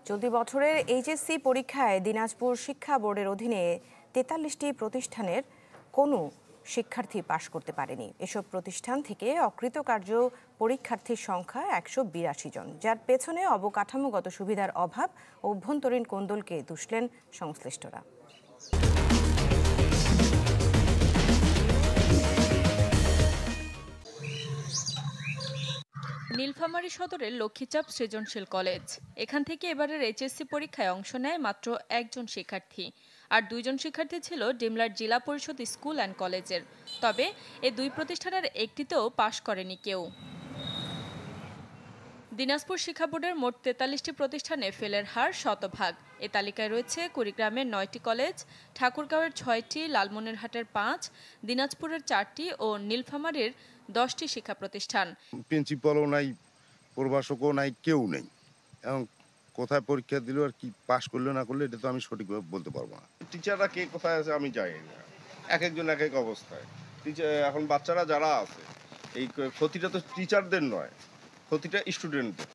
চলতি বছরের এইচএসসি পরীক্ষায় দিনাজপুর শিক্ষা বোর্ডের অধীনে ৪৩টি প্রতিষ্ঠানের কোনো শিক্ষার্থী পাশ করতে পারেনি। এসব প্রতিষ্ঠান থেকে অকৃতকার্য পরীক্ষার্থীর সংখ্যা ১৮২ জন, যার পেছনে অবকাঠামোগত সুবিধার অভাব ও অভ্যন্তরীণ কোন্দলকে দুষলেন সংশ্লিষ্টরা। নীলফামারী সদরের লক্ষ্মীচাপ সৃজনশীল কলেজ। এখান থেকে এবারের এইচএসসি পরীক্ষায় অংশ নেয় মাত্র একজন শিক্ষার্থী, আর ২ জন শিক্ষার্থী ছিল ডিমলার জেলা পরিষদ স্কুল অ্যান্ড কলেজের। তবে এই দুই প্রতিষ্ঠানের একটিতেও পাশ করেনি কেউ। দিনাজপুর শিক্ষা বোর্ডের মোট ৪৩টি প্রতিষ্ঠানে ফেলের হার শতভাগ। এ তালিকায় রয়েছে কুড়িগ্রামের ৯টি কলেজ, ঠাকুরগাঁওয়ের ৬টি, লালমনিরহাটের ৫, দিনাজপুরের ৪টি ও নীলফামারীর 10টি শিক্ষা প্রতিষ্ঠান। প্রিন্সিপালও নাই, প্রভাষকও নাই, কেউ নেই। এবং কোথায় পরীক্ষা দিল আর কি পাশ করলো না করলো এটা তো আমি সঠিকভাবে বলতে পারবো না। টিচাররা কে কোথায় আছে আমি জানি না, এক একজন এক এক অবস্থায়। এখন বাচ্চারা যারা আছে, এই ক্ষতিটা তো টিচারদের নয়, ক্ষতিটা স্টুডেন্টদের।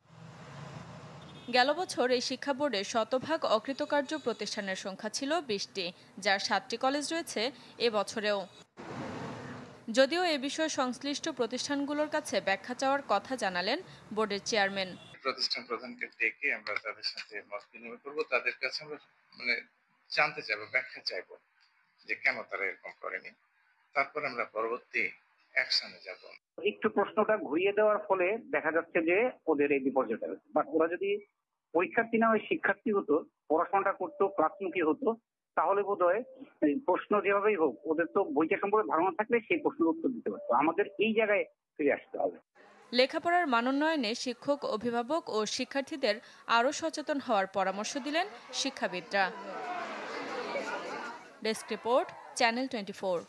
গেল বছর এই শিক্ষা বোর্ডে শতভাগ অকৃতকার্য প্রতিষ্ঠানের সংখ্যা ছিল 20টি, যার 7টি কলেজ রয়েছে এ বছরেও। যদিও এ বিষয়ে সংশ্লিষ্ট প্রতিষ্ঠানগুলোর কাছে ব্যাখ্যা চাওয়ার কথা জানালেন বোর্ডের চেয়ারম্যান। প্রতিষ্ঠান প্রধানকে ডেকে আমরা তাদের সাথে মত বিনিময় করবো, তাদের কাছে আমরা জানতে চাইবো, ব্যাখ্যা চাইবো যে কেন তারা এরকম করেনি। তারপর আমরা পরবর্তী অ্যাকশনে যাব। একটু প্রশ্নটা ঘুরিয়ে দেওয়ার ফলে দেখা যাচ্ছে যে ওদের এই বিপর্যয়টা হচ্ছে। বাট ওরা যদি পরীক্ষার্থী না হয়ে শিক্ষার্থী হতো, পড়াশোনাটা করতো, ক্লাসমুখী হতো, তাহলে বোধহয় প্রশ্ন যেভাবেই হোক ওদের তো বইটা সম্পর্কে ধারণা থাকলে সেই প্রশ্নের উত্তর দিতে পারতো। আমাদের এই জায়গায় ফিরে আসতে হবে। লেখাপড়ার মানোন্নয়নে শিক্ষক, অভিভাবক ও শিক্ষার্থীদের আরও সচেতন হওয়ার পরামর্শ দিলেন শিক্ষাবিদরা। Desk report, channel 24।